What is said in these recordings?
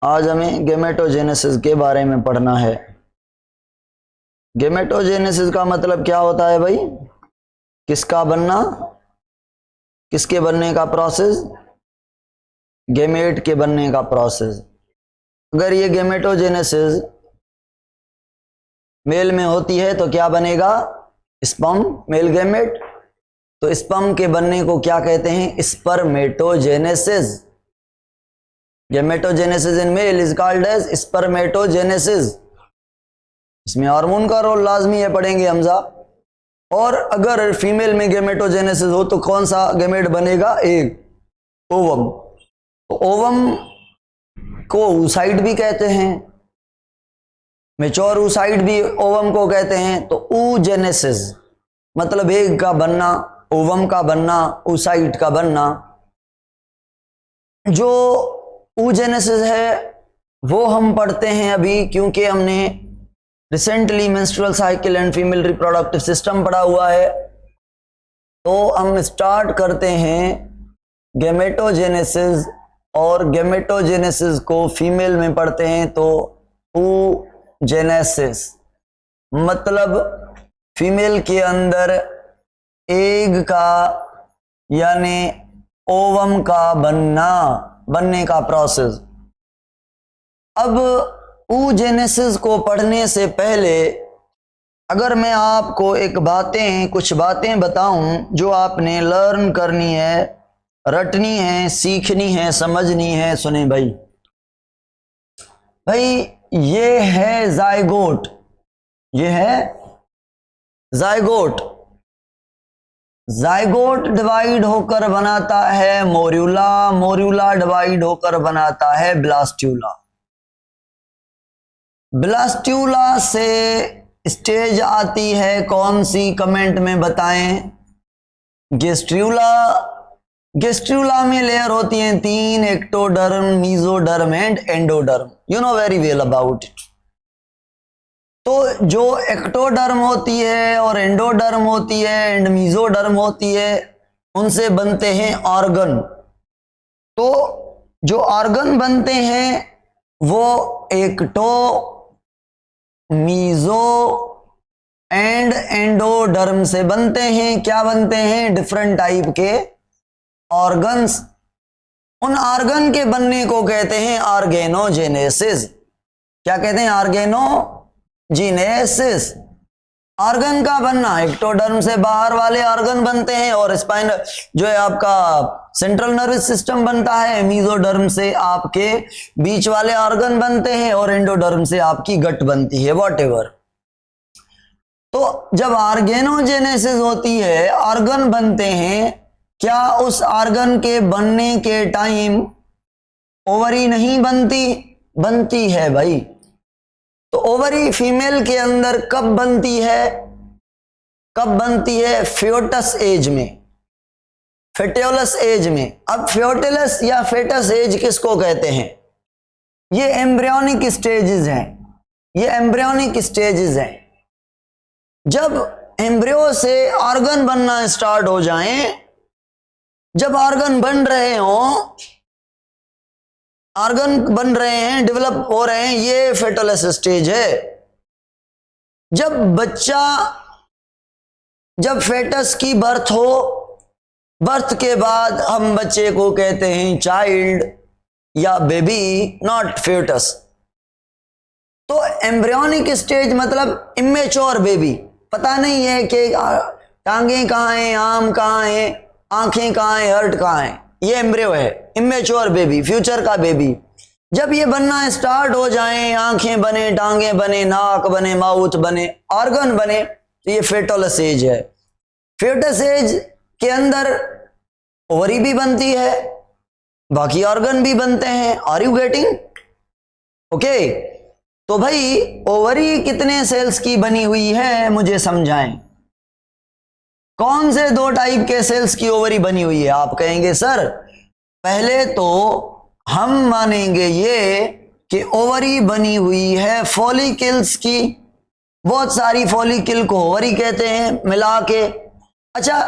आज हमें गेमेटोजेनेसिस के बारे में पढ़ना है। गेमेटोजेनेसिस का मतलब क्या होता है भाई? किसका बनना, किसके बनने का प्रोसेस? गेमेट के बनने का प्रोसेस। अगर ये गेमेटोजेनेसिस मेल में होती है तो क्या बनेगा? Sperm, male gamete. तो स्पर्म के बनने को क्या कहते हैं? Spermatogenesis. Gametogenesis in male is called as spermatogenesis. इसमें हार्मोन का रोल लाजमी है, पढ़ेंगे हमजा। और अगर फीमेल में गेमेटोजेनेसिस हो तो कौन सा गेमेट बनेगा? एक ओवम। तो ओवम को oocyte भी कहते हैं, मैच्योर oocyte भी ओवम को कहते हैं। तो oogenesis मतलब एग का बनना, ओवम का बनना, oocyte का बनना। जो oogenesis है वो हम पढ़ते हैं अभी, क्योंकि हमने recently menstrual cycle and female reproductive system पढ़ा हुआ है। तो हम स्टार्ट करते हैं गेमेटोजेनेसिस, और गेमेटोजेनेसिस को फीमेल में पढ़ते हैं तो oogenesis मतलब फीमेल के अंदर एग का यानी ओवम का बनने का प्रोसेस। अब oogenesis को पढ़ने से पहले अगर मैं आपको कुछ बातें बताऊं जो आपने लर्न करनी है, रटनी है, सीखनी है, समझनी है। सुने भाई, ये है जाइगोट, ये है जाइगोट। जाइगोट डिवाइड होकर बनाता है मोर्यूला, मोर्यूला डिवाइड होकर बनाता है ब्लास्ट्यूला। ब्लास्ट्यूला से स्टेज आती है कौन सी? कमेंट में बताएं। गेस्ट्रूला। गेस्ट्रूला में लेयर होती हैं तीन, ectoderm, mesoderm and endoderm. You know very well about it. तो जो एक्टोडर्म होती है और एंडोडर्म होती है एंड मीजोडर्म होती है, उनसे बनते हैं ऑर्गन। तो जो ऑर्गन बनते हैं वो एक्टो, मीजो एंड एंडोडर्म से बनते हैं। क्या बनते हैं? डिफरेंट टाइप के ऑर्गन्स। उन ऑर्गन के बनने को कहते हैं ऑर्गेनोजेनेसिस। क्या कहते हैं? ऑर्गेनोजेनेसिस। ऑर्गन का बनना, एक्टोडर्म से बाहर वाले ऑर्गन बनते हैं, और स्पाइनल जो है आपका सेंट्रल नर्वस सिस्टम बनता है। मीजोडर्म से आपके बीच वाले ऑर्गन बनते हैं, और एंडोडर्म से आपकी गट बनती है, वॉटएवर। तो जब ऑर्गेनोजेनेसिस होती है, ऑर्गन बनते हैं, क्या उस ऑर्गन के बनने के टाइम ओवरी नहीं बनती? बनती है भाई। तो ओवरी फीमेल के अंदर कब बनती है? कब बनती है? फ्यूटस एज में, फेट्योलस एज में। अब फ्यूटलस या फेटस एज किसको कहते हैं? ये एम्ब्रियोनिक स्टेजेस हैं, ये एम्ब्रियोनिक स्टेजेस हैं। जब एम्ब्रियो से ऑर्गन बनना स्टार्ट हो जाएं, जब ऑर्गन बन रहे हों, ऑर्गन बन रहे हैं, डेवलप हो रहे हैं, ये फेटलस स्टेज है। जब फेटस की बर्थ हो, बर्थ के बाद हम बच्चे को कहते हैं चाइल्ड या बेबी, नॉट फेटस। तो एम्ब्रियोनिक स्टेज मतलब इमेच्योर बेबी, पता नहीं है कि टांगे कहाँ हैं, आम कहाँ हैं, आंखें कहाँ हैं, हर्ट कहाँ हैं। ये एम्ब्रियो है, इमेच्योर बेबी, फ्यूचर का बेबी। जब ये बनना स्टार्ट हो जाएं, आंखें बने, टांगे बने, नाक बने, माउथ बने, ऑर्गन बने, तो ये फेटलस एज है। फेटस एज के अंदर ओवरी भी बनती है, बाकी ऑर्गन भी बनते हैं। Are you getting? ओके। तो भाई ओवरी कितने सेल्स की बनी हुई है मुझे समझाएं। कौन से दो टाइप के सेल्स की ओवरी बनी हुई है? आप कहेंगे सर पहले तो हम मानेंगे ये कि ओवरी बनी हुई है फॉलिकल्स की, बहुत सारी फॉलिकल को ओवरी कहते हैं मिला के। अच्छा,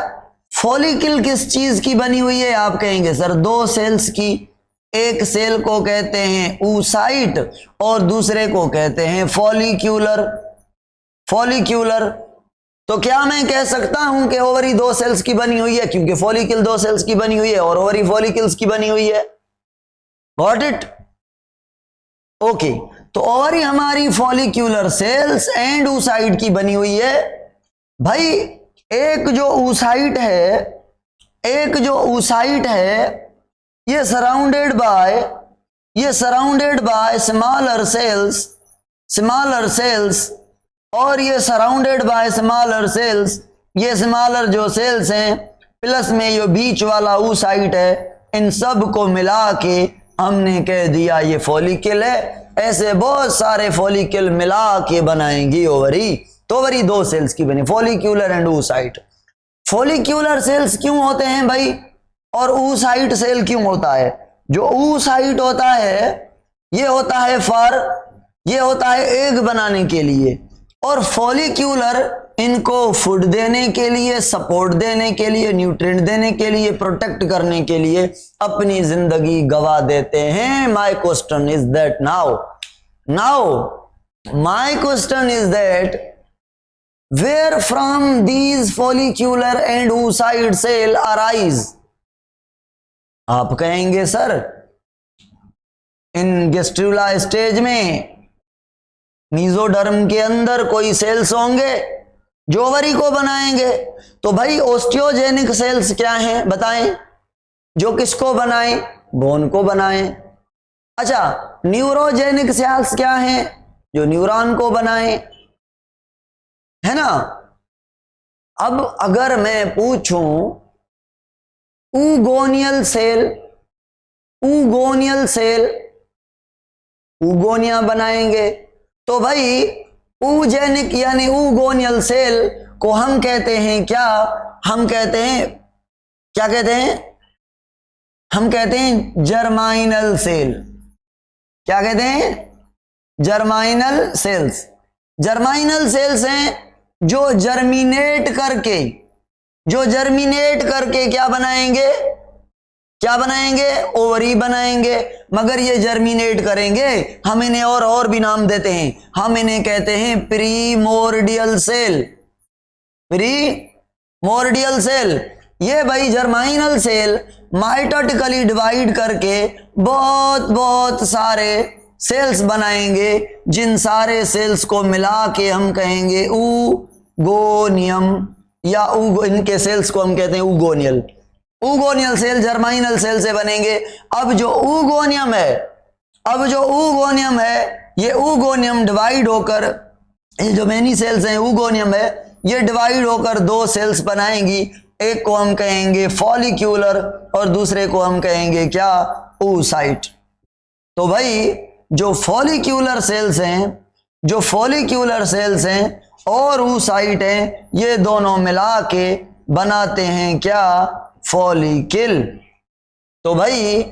फॉलिकल किस चीज की बनी हुई है? आप कहेंगे सर दो सेल्स की, एक सेल को कहते हैं oocyte और दूसरे को कहते हैं फॉलिक्यूलर। फॉलिक्यूलर। तो क्या मैं कह सकता हूं कि ओवरी दो सेल्स की बनी हुई है? क्योंकि फॉलिकल दो सेल्स की बनी हुई है और ओवरी फॉलिकल्स की बनी हुई है। Got it? ओके। तो ओवरी हमारी फॉलिक्यूलर सेल्स एंड oocyte की बनी हुई है। भाई एक जो oocyte है ये सराउंडेड बाय स्मॉलर सेल्स और ये सराउंडेड बाय स्मॉलर सेल्स, ये स्मॉलर जो सेल्स हैं प्लस में ये बीच वाला oocyte है, इन सब को मिला के हमने कह दिया ये फॉलिकल है। ऐसे बहुत सारे फॉलिकल मिला के बनाएंगी ओवरी। तो ओवरी दो सेल्स की बनी, follicular and oocyte। Follicular cells क्यों होते हैं भाई और oocyte सेल क्यों होता है? जो oocyte होता है ये होता है एग बनाने के लिए, और फॉलिक्यूलर इनको फूड देने के लिए, सपोर्ट देने के लिए, न्यूट्रिएंट देने के लिए, प्रोटेक्ट करने के लिए अपनी जिंदगी गवा देते हैं। My question is that my question is that where from these follicular and oocyte cell arise? आप कहेंगे सर इन गेस्ट्रुला स्टेज में मीजोडर्म के अंदर कोई सेल्स होंगे जो ओवरी को बनाएंगे। तो भाई ओस्टियोजेनिक सेल्स क्या हैं बताएं, जो किसको बनाएं? बोन को बनाएं। अच्छा, न्यूरोजेनिक सेल्स क्या हैं? जो न्यूरॉन को बनाएं, है ना। अब अगर मैं पूछूं ऊगोनियल सेल ऊगोनिया बनाएंगे, तो भाई ऊजेनिक यानी ऊगोनियल सेल को हम कहते हैं क्या? हम कहते हैं जर्माइनल सेल। क्या कहते हैं? जर्माइनल सेल्स। जर्माइनल सेल्स हैं जो जर्मिनेट करके क्या बनाएंगे? ओवरी बनाएंगे। मगर ये जर्मिनेट करेंगे, हम इन्हें और भी नाम देते हैं। हम इन्हें कहते हैं प्रीमोर्डियल सेल। ये भाई जर्माइनल सेल माइटोटिकली डिवाइड करके बहुत सारे सेल्स बनाएंगे, जिन सारे सेल्स को मिला के हम कहेंगे ऊगोनियम, या इनके सेल्स को हम कहते हैं ऊगोनियल सेल जर्माइनल सेल से बनेंगे। अब जो ऊगोनियम है ये ऊगोनियम डिवाइड होकर, ये जो मेनी सेल्स हैं ऊगोनियम है, ये डिवाइड होकर दो सेल्स बनाएंगी। एक को हम कहेंगे फॉलिक्यूलर और दूसरे को हम कहेंगे क्या? oocyte। तो भाई जो फॉलिक्यूलर सेल्स हैं और oocyte हैं, ये दोनों मिला के बनाते हैं क्या? फॉलिकल। तो भाई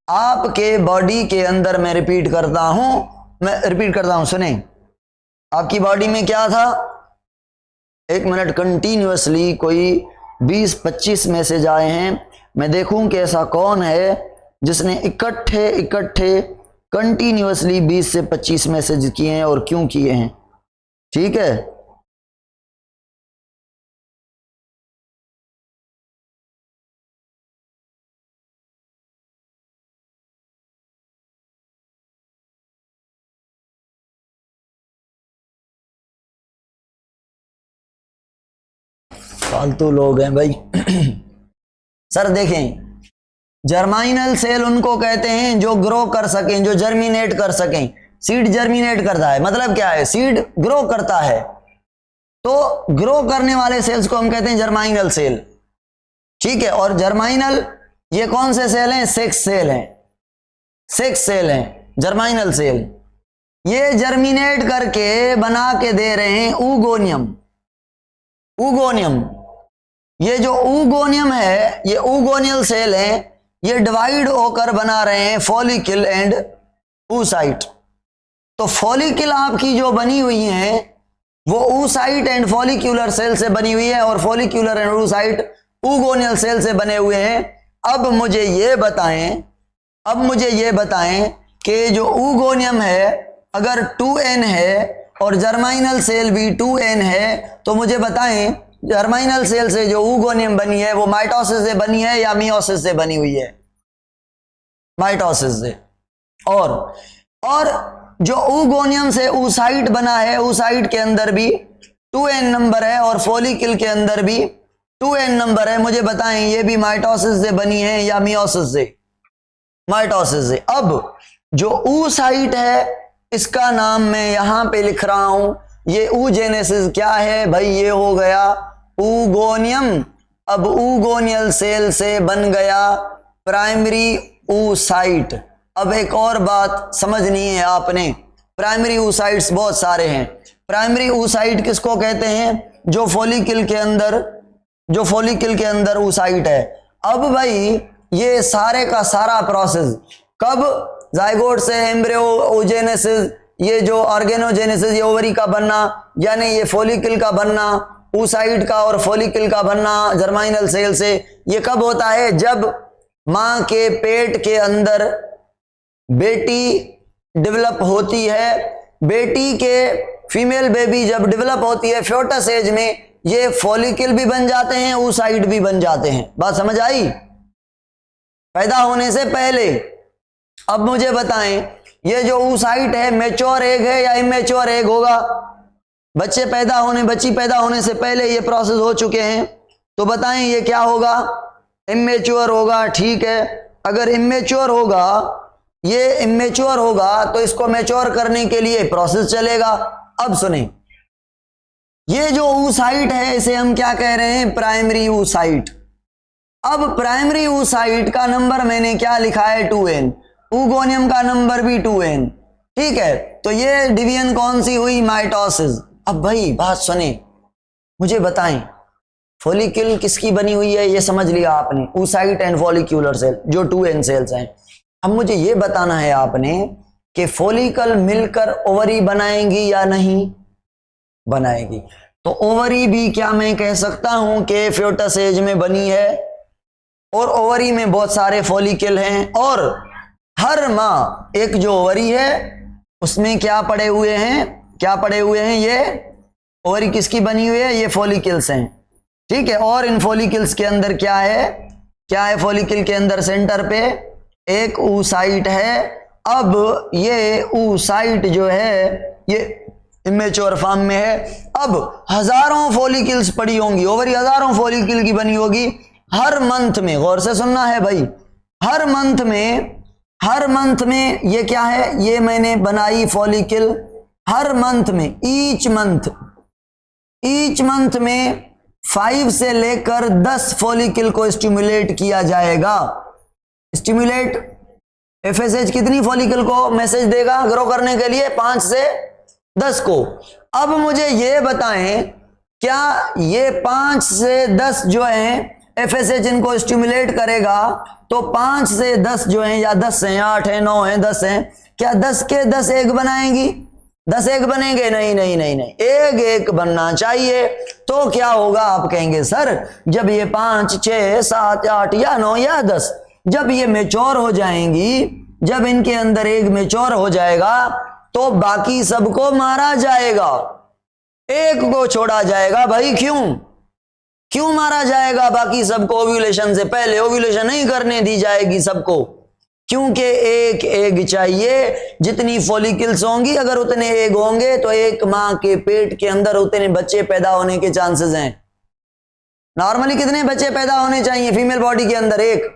आपके बॉडी के अंदर मैं रिपीट करता हूं, सुने। आपकी बॉडी में क्या था? एक मिनट, कंटिन्यूअसली कोई 20-25 मैसेज आए हैं। मैं देखूं कि ऐसा कौन है जिसने इकट्ठे कंटिन्यूअसली 20 से 25 मैसेज किए हैं और क्यों किए हैं। ठीक है, फालतू लोग हैं भाई। सर देखें, जर्माइनल सेल उनको कहते हैं जो ग्रो कर सकें, जो जर्मिनेट कर सकें। सीड जर्मिनेट करता है, मतलब क्या है? सीड ग्रो करता है। तो ग्रो करने वाले सेल्स को हम कहते हैं जर्माइनल सेल। ठीक है, और जर्माइनल ये कौन से सेल हैं? सेक्स सेल हैं जर्माइनल सेल। ये जर्मिनेट करके बना के दे रहे हैं ऊगोनियम। ये जो ऊगोनियम है, ये ऊगोनियल सेल है, ये डिवाइड होकर बना रहे हैं फॉलिकल एंड oocyte। तो फॉलिकल आपकी जो बनी हुई है वो oocyte एंड फॉलिक्यूलर सेल से बनी हुई है, और follicular and oocyte oogonal cell से बने हुए हैं। अब मुझे ये बताएं कि जो oogoनियम है अगर 2n है और जर्माइनल सेल भी 2n है, तो मुझे बताएं जर्माइनल सेल से जो oogoनियम बनी है वो माइटोसिस से बनी है या मियोसिस से बनी हुई है? माइटोसिस से। और जो oogoनियम से ooसाइट बना है, ooसाइट के अंदर भी 2n नंबर है और फॉलिकल के अंदर भी 2n नंबर है। मुझे बताएं ये भी माइटोसिस से बनी है या मियोसिस से? माइटोसिस से। अब जो ooसाइट है इसका नाम मैं यहां पे लिख रहा हूं, ये ooजेनेसिस क्या है भाई? ये हो गया oogoनियम। अब oogoनियल सेल से बन गया प्राइमरी ooसाइट। अब एक और बात समझनी है आपने, प्राइमरी ooसाइट्स बहुत सारे हैं। प्राइमरी ooसाइट किसको कहते हैं? जो फॉलिकल के अंदर ooसाइट है। अब भाई ये सारे का सारा प्रोसेस कब जाइगोट से एम्ब्रियो ओजेनेसिस, ये जो ऑर्गेनोजेनेसिस, ये ओवरी का बनना यानी ये फॉलिकल का बनना, ooसाइट का और फॉलिकल का बनना जर्माइनल सेल से, ये कब होता है? जब मां के पेट के अंदर बेटी डेवलप होती है। बेटी के फीमेल बेबी जब डेवलप होती है फ्यूटस एज में, ये फॉलिकल भी बन जाते हैं, ooसाइट भी बन जाते हैं। बात समझ आई? पैदा होने से पहले। अब मुझे बताएं ये जो ooसाइट है मैच्योर एग है या इमेच्योर एग होगा? बच्ची पैदा होने से पहले ये प्रोसेस हो चुके हैं, तो बताएं ये क्या होगा? इमेच्योर होगा। ठीक है, अगर इमेच्योर होगा तो इसको मैच्योर करने के लिए प्रोसेस चलेगा। अब सुने, ये जो ooसाइट है इसे हम क्या कह रहे हैं? प्राइमरी ooसाइट। अब प्राइमरी ooसाइट का नंबर मैंने क्या लिखा है? 2n। oogoनियम का नंबर भी 2n। ठीक है, तो ये डिवीजन कौन सी हुई? माइटोसिस। अब भाई बात सुने, मुझे बताएं फॉलिकल किसकी बनी हुई है? ये समझ लिया आपने, ooसाइट एंड फॉलिक्यूलर सेल जो 2n सेल्स हैं। अब मुझे ये बताना है आपने कि फॉलिकल मिलकर ओवरी बनाएंगी या नहीं बनाएगी। तो ओवरी भी क्या मैं कह सकता हूं कि फ्यूटस एज में बनी है, और ओवरी में बहुत सारे फॉलिकल हैं, और हर माह एक जो ओवरी है उसमें क्या पड़े हुए हैं? ये ओवरी किसकी बनी हुई है? ये फॉलिकल्स हैं। ठीक है, और इन फॉलिकल्स के अंदर क्या है? फॉलिकल के अंदर सेंटर पे एक ooसाइट है। अब ये ooसाइट जो है ये इमेच्योर फॉर्म में है। अब हजारों फॉलिकल्स पड़ी होंगी, ओवरी हजारों फॉलिकल की बनी होगी। हर मंथ में, गौर से सुनना है भाई, हर मंथ में ये क्या है? ये मैंने बनाई फॉलिकल। हर मंथ में, ईच मंथ में 5 से लेकर 10 फॉलिकल को स्टिमुलेट किया जाएगा। स्टिमुलेट एफएसएच कितनी फॉलिकल को मैसेज देगा ग्रो करने के लिए? 5 से 10 को। अब मुझे ये बताएं, क्या ये 5 से 10 जो है एफएसएच इनको स्टिमुलेट करेगा, तो 5 से 10 जो है, या 10 हैं, 8 हैं, 9 हैं, 10 हैं, क्या 10 के 10 एग बनाएंगी? 10 एग बनेंगे? नहीं, एक बनना चाहिए। तो क्या होगा? आप कहेंगे सर जब ये 5, 6, 7, 8 या 9 या 10 जब ये मैच्योर हो जाएंगी, जब इनके अंदर एग मैच्योर हो जाएगा, तो बाकी सबको मारा जाएगा, एक को छोड़ा जाएगा। भाई क्यों मारा जाएगा बाकी सबको? ओव्यूलेशन से पहले ओव्यूलेशन नहीं करने दी जाएगी सबको, क्योंकि एक एग चाहिए। जितनी फॉलिकल्स होंगी, अगर उतने एग होंगे तो एक मां के पेट के अंदर उतने बच्चे पैदा होने के चांसेस हैं। नॉर्मली कितने बच्चे पैदा होने चाहिए फीमेल बॉडी के अंदर? एक,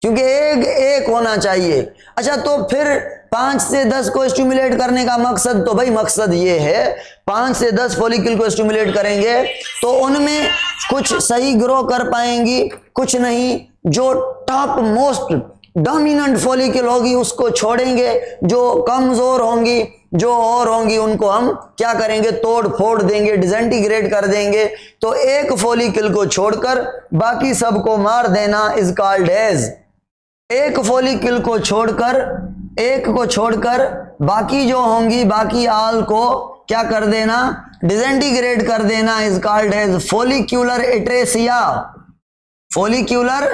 क्योंकि एक होना चाहिए। अच्छा, तो फिर 5 से 10 को स्टिमुलेट करने का मकसद, तो भाई मकसद ये है 5 से 10 फॉलिकल को स्टिमुलेट करेंगे तो उनमें कुछ सही ग्रो कर पाएंगी, कुछ नहीं। जो टॉप मोस्ट डोमिनेंट फॉलिकल होगी उसको छोड़ेंगे, जो कमजोर होंगी, जो और होंगी, उनको हम क्या करेंगे? तोड़ फोड़ देंगे, डिसइंटीग्रेट कर देंगे। तो एक फॉलिकल को छोड़कर बाकी सबको मार देना इज कॉल्ड एज, एक फॉलिकल को छोड़कर बाकी जो होंगी, बाकी आल को क्या कर देना? डिसइंटीग्रेट कर देना is called as follicular atresia. Follicular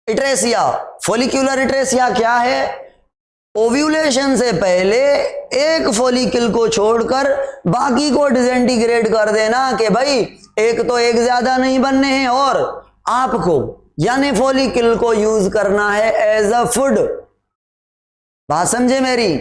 atresia. Follicular atresia क्या है? ओव्यूलेशन से पहले एक फॉलिकल को छोड़कर बाकी को डिसइंटीग्रेट कर देना कि भाई एक तो एक ज्यादा नहीं बनने हैं और आपको यानी फॉलिकल को यूज करना है एज अ फूड। बात समझे मेरी?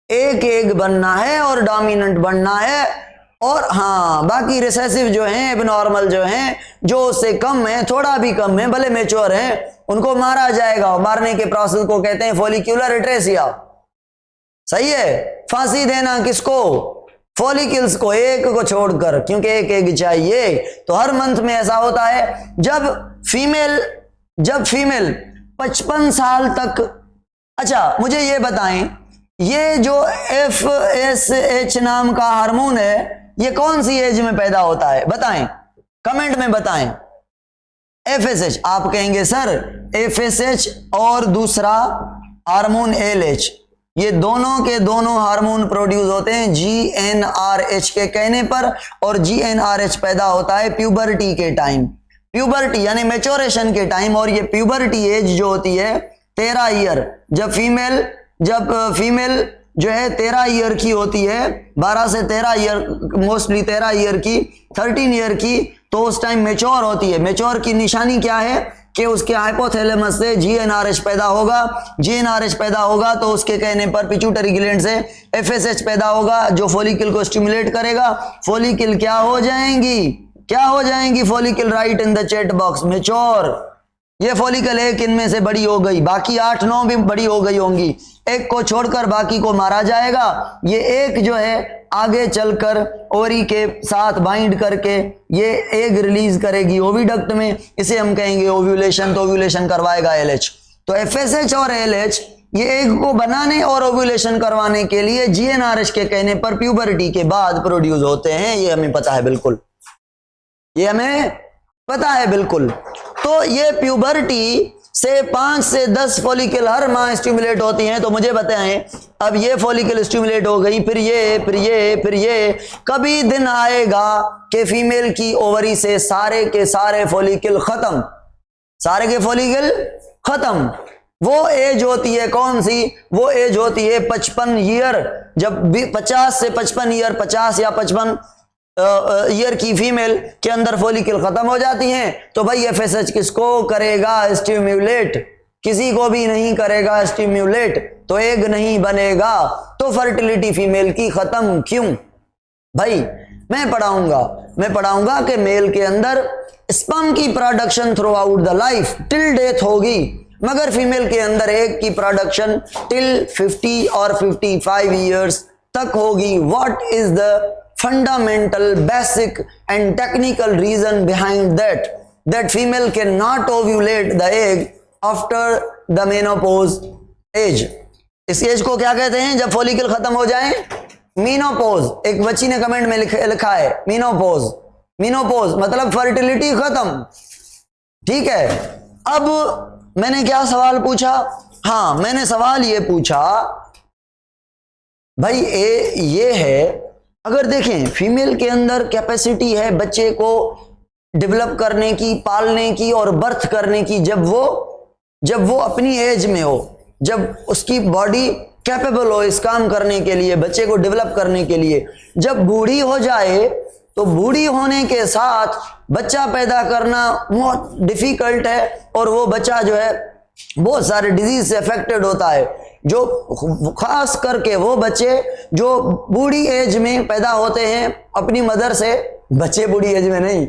एक एक बनना है और डोमिनेंट बनना है, और हाँ बाकी रिसेसिव जो हैं, एबनॉर्मल जो हैं, जो उससे कम है, थोड़ा भी कम है, भले मैच्योर हैं, उनको मारा जाएगा। मारने के प्रोसेस को कहते हैं फॉलिक्यूलर इट्रेसिया। सही है? फांसी देना किसको? फॉलिकल्स को, एक को छोड़कर, क्योंकि एक एक चाहिए। तो हर मंथ में ऐसा होता है जब फीमेल 55 साल तक। अच्छा मुझे ये बताएं, ये जो FSH नाम का हार्मोन है ये कौन सी एज में पैदा होता है? बताएं, कमेंट में बताएं। FSH, आप कहेंगे सर FSH और दूसरा हार्मोन LH, ये दोनों के दोनों हार्मोन प्रोड्यूस होते हैं GnRH के कहने पर, और GnRH पैदा होता है प्यूबर्टी के टाइम, प्यूबर्टी यानी मैच्योरेशन के टाइम। और ये प्यूबर्टी एज जो होती है 13 ईयर, जब फीमेल जो है 13 ईयर की होती है, 12 से 13 ईयर, मोस्टली 13 ईयर की, 13 ईयर की, तो उस टाइम मैच्योर होती है। मैच्योर की निशानी क्या है कि उसके हाइपोथैलेमस से GnRH पैदा होगा। GnRH पैदा होगा तो उसके कहने पर पिट्यूटरी ग्लैंड से FSH पैदा होगा जो फॉलिकल को स्टिमुलेट करेगा। फॉलिकल क्या हो जाएंगी follicle? Right in the chat box, mature. ये फॉलिकल एक इनमें से बड़ी हो गई, बाकी 8-9 भी बड़ी हो गई होंगी, एक को छोड़कर बाकी को मारा जाएगा। ये एक जो है आगे चलकर ओरी के साथ बाइंड करके ये एग रिलीज करेगी ओविडक्ट में, इसे हम कहेंगे ओव्यूलेशन। तो ओव्यूलेशन करवाएगा LH। तो FSH और LH ये एग को बनाने और ओव्यूलेशन करवाने के लिए GnRH के कहने पर प्यूबर्टी के बाद प्रोड्यूस होते हैं। ये हमें पता है बिल्कुल, ये हमें पता है बिल्कुल। तो ये प्यूबर्टी से 5 से 10 फॉलिकल हर माह स्टिमुलेट होती हैं। तो मुझे बताएं, अब ये फॉलिकल स्टिमुलेट हो गई, फिर ये, कभी दिन आएगा कि फीमेल की ओवरी से सारे के सारे फॉलिकल खत्म, सारे के फॉलिकल खत्म। वो एज होती है कौन सी? वो एज होती है 55 ईयर। जब 50 से 55 ईयर, 50 या 55 ईयर की फीमेल के अंदर फॉलिकल खत्म हो जाती हैं, तो भाई FSH किसको करेगा स्टिम्युलेट? किसी को भी नहीं करेगा स्टिम्युलेट, तो एग नहीं बनेगा, तो फर्टिलिटी फीमेल की खत्म। क्यों भाई? मैं पढ़ाऊंगा कि मेल के अंदर स्पर्म की production through out the life till death होगी, मगर फीमेल के अंदर एग की प्रोडक्शन टिल 50 और 55 ईयर्स तक होगी। What is the fundamental, basic and technical reason behind that female cannot ovulate the egg after the menopause age? इस as को क्या कहते हैं जब फॉलिकल खत्म हो जाए? मीनोपोज। एक बच्ची ने कमेंट में लिखा है मीनोपोज मतलब फर्टिलिटी खत्म। ठीक है, अब मैंने क्या सवाल पूछा? हाँ, मैंने सवाल ये पूछा भाई ये है, अगर देखें फीमेल के अंदर कैपेसिटी है बच्चे को डेवलप करने की, पालने की और बर्थ करने की, जब वो अपनी एज में हो, जब उसकी बॉडी कैपेबल हो इस काम करने के लिए, बच्चे को डेवलप करने के लिए। जब बूढ़ी हो जाए तो बूढ़ी होने के साथ बच्चा पैदा करना बहुत डिफिकल्ट है, और वो बच्चा जो है बहुत सारे डिजीज से अफेक्टेड होता है। जो खास करके वो बच्चे जो बूढ़ी एज में पैदा होते हैं अपनी मदर से, बच्चे बूढ़ी एज में नहीं,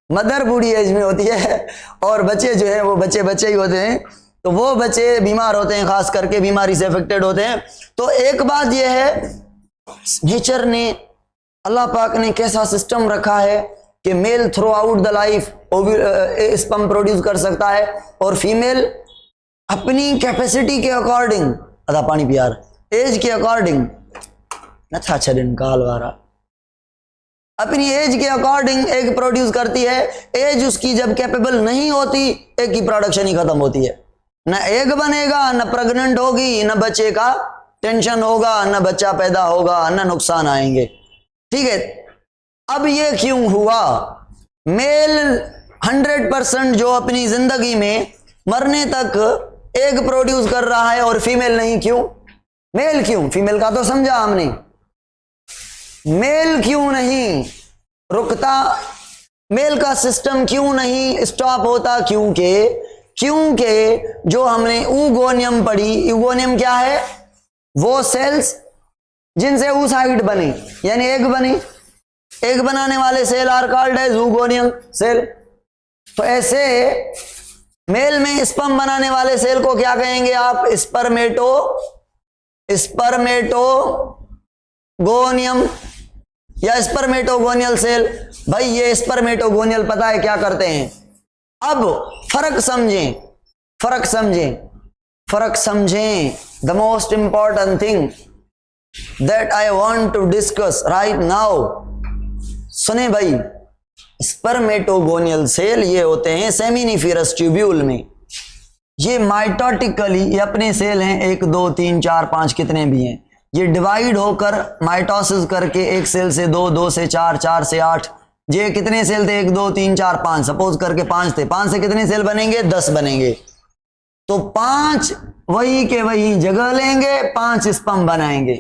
मदर बूढ़ी एज में होती है, और बच्चे जो है वो बच्चे ही होते हैं, तो वो बच्चे बीमार होते हैं, खास करके बीमारी से अफेक्टेड होते हैं। तो एक बात यह है, नेचर ने, अल्लाह पाक ने कैसा सिस्टम रखा है कि male throughout the life sperm produce कर सकता है, और फीमेल अपनी कैपेसिटी के अकॉर्डिंग, आधा पानी पियार, एज के अकॉर्डिंग अच्छा दिन काल वारा, अपनी एज के अकॉर्डिंग एग प्रोड्यूस करती है। एज उसकी जब कैपेबल नहीं होती, एग की प्रोडक्शन ही खत्म होती है। न एग बनेगा, न प्रेग्नेंट होगी, न बच्चे का टेंशन होगा, न बच्चा पैदा होगा, न नुकसान आएंगे। ठीक है, अब ये क्यों हुआ? मेल 100% जो अपनी जिंदगी में मरने तक एग प्रोड्यूस कर रहा है और फीमेल नहीं, क्यों? मेल क्यों? फीमेल का तो समझा हमने, मेल क्यों नहीं रुकता, मेल का सिस्टम क्यों नहीं स्टॉप होता? क्योंकि जो हमने ऊगोनियम पढ़ी, यूगोनियम क्या है? वो सेल्स जिनसे oocyte बने यानी एग बने, एग बनाने वाले cell are called as oogonium cell. तो ऐसे मेल में स्पर्म बनाने वाले सेल को क्या कहेंगे आप? स्पर्मेटोगोनियम या स्पर्मेटोगोनियल सेल। भाई ये स्पर्मेटोगोनियल पता है क्या करते हैं? अब फर्क समझें। The most important thing that I want to discuss right now, सुने भाई। स्पर्मेटोगोनियल सेल ये होते हैं सेमिनिफेरस ट्यूब्यूल में, ये माइटोटिकली ये अपने सेल हैं 1 2 3 4 5 कितने भी हैं, ये डिवाइड होकर माइटोसिस करके एक सेल से 2 2 से 4 4 से 8, ये कितने सेल थे? 1 2 3 4 5, सपोज करके 5 थे, 5 से कितने सेल बनेंगे? 10 बनेंगे। तो 5 वही के वही जगह लेंगे, 5 स्पर्म बनाएंगे।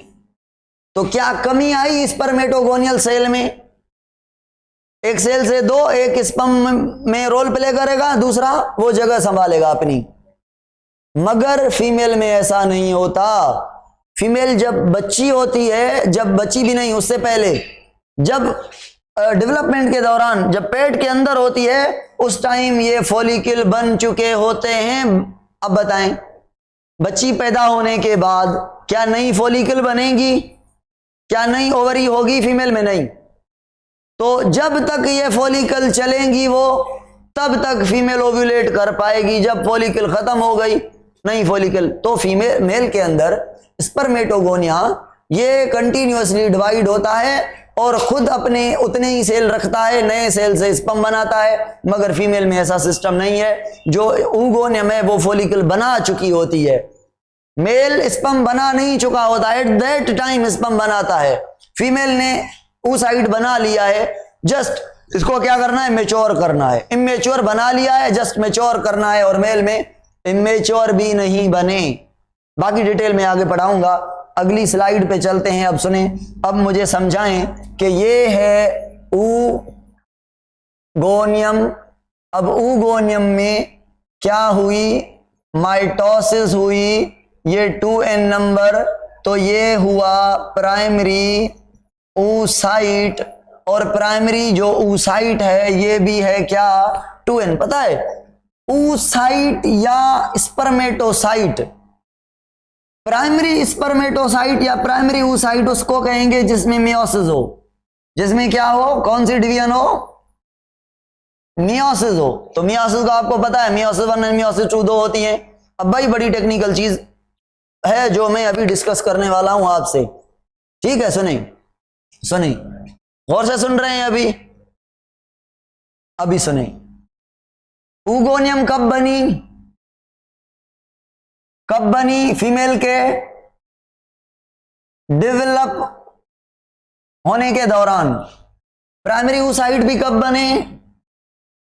तो क्या कमी आई स्पर्मेटोगोनियल सेल में? एक सेल से 2, एक स्पर्म में रोल प्ले करेगा, दूसरा वो जगह संभालेगा अपनी। मगर फीमेल में ऐसा नहीं होता। फीमेल जब बच्ची होती है, जब बच्ची भी नहीं उससे पहले, जब डेवलपमेंट के दौरान, जब पेट के अंदर होती है, उस टाइम ये फॉलिकल बन चुके होते हैं। अब बताएं, बच्ची पैदा होने के बाद क्या नई फॉलिकल बनेगी? क्या नई ओवरी होगी? फीमेल में नहीं। तो जब तक ये फॉलिकल चलेंगी वो, तब तक फीमेल ओव्यूलेट कर पाएगी। जब फॉलिकल खत्म हो गई, नई फॉलिकल, तो फीमेल मेल के अंदर स्पर्मेटोगोनिया ये कंटिन्यूअसली डिवाइड होता है और खुद अपने उतने ही सेल रखता है, नए सेल से स्पर्म बनाता है। मगर फीमेल में ऐसा सिस्टम नहीं है। जो oogoनियम है वो फॉलिकल बना चुकी होती है, मेल स्पर्म बना नहीं चुका होता है। एट दैट टाइम स्पर्म बनाता है। फीमेल ने oocyte बना लिया है, जस्ट इसको क्या करना है? मैच्योर करना है। इमेच्योर बना लिया है, जस्ट मैच्योर करना है। और मेल में इमेच्योर भी नहीं बने। बाकी डिटेल में आगे पढ़ाऊंगा। अगली स्लाइड पे चलते हैं। अब सुने, अब मुझे समझाएं कि ये है ऊगोनियम। अब ऊगोनियम में क्या हुई? माइटोसिस हुई, ये 2n नंबर, तो ये हुआ प्राइमरी oocyte। और प्राइमरी जो oocyte है ये भी है क्या? 2n। पता है oocyte या स्पर्मेटोसाइट, प्राइमरी स्पर्मेटोसाइट या प्राइमरी oocyte उसको कहेंगे जिसमें मियोसिस हो। जिसमें क्या हो? कौन सी डिवीजन हो? मियोसिस हो। तो मियोसिस का आपको पता है, मियोसिस 1 और मियोसिस 2 दो होती हैं। अब भाई बड़ी टेक्निकल चीज है जो मैं अभी डिस्कस करने वाला हूं आपसे, ठीक है? सुने गौर से सुन रहे हैं? अभी सुने। ऊगोनियम कब बनी? फीमेल के डेवलप होने के दौरान। प्राइमरी oocyte भी कब बने?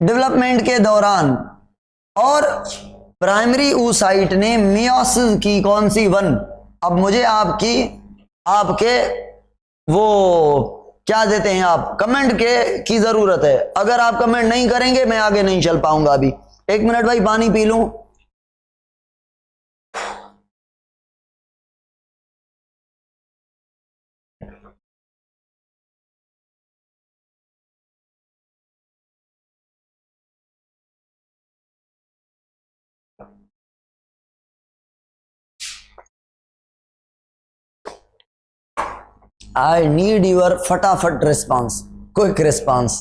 डेवलपमेंट के दौरान। और प्राइमरी oocyte ने मियोसिस की कौन सी? 1। अब मुझे आपके वो क्या देते हैं आप, कमेंट की जरूरत है। अगर आप कमेंट नहीं करेंगे मैं आगे नहीं चल पाऊंगा। अभी 1 मिनट भाई, पानी पी लूं। I need your फटाफट response, quick response.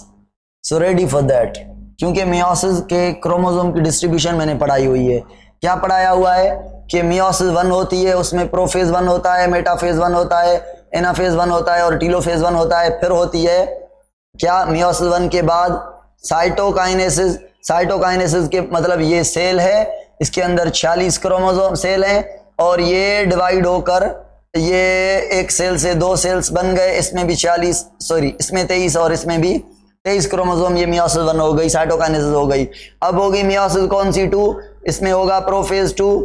So ready for that. क्योंकि मियोसिस के क्रोमोसोम की डिस्ट्रीब्यूशन मैंने पढ़ाई हुई है। क्या पढ़ाया हुआ है? कि मियोसिस 1 होती है, उसमें प्रोफेज 1 होता है, मेटाफेज 1 होता है, एनाफेज 1 होता है और टीलोफेज 1 होता है। फिर होती है क्या? मियोसिस 1 के बाद साइटोकाइनेसिस। साइटोकाइनेसिस के मतलब ये सेल है, इसके अंदर 46 क्रोमोसोम सेल हैं और ये डिवाइड होकर ये एक सेल से 2 सेल्स बन गए। इसमें भी 40, सॉरी इसमें 23 और इसमें भी 23 क्रोमोसोम, ये मियोसिस 1 हो गई, साइटोकाइनेसिस हो गई। अब होगी मियोसिस कौन सी 2, इसमें होगा प्रोफेज 2,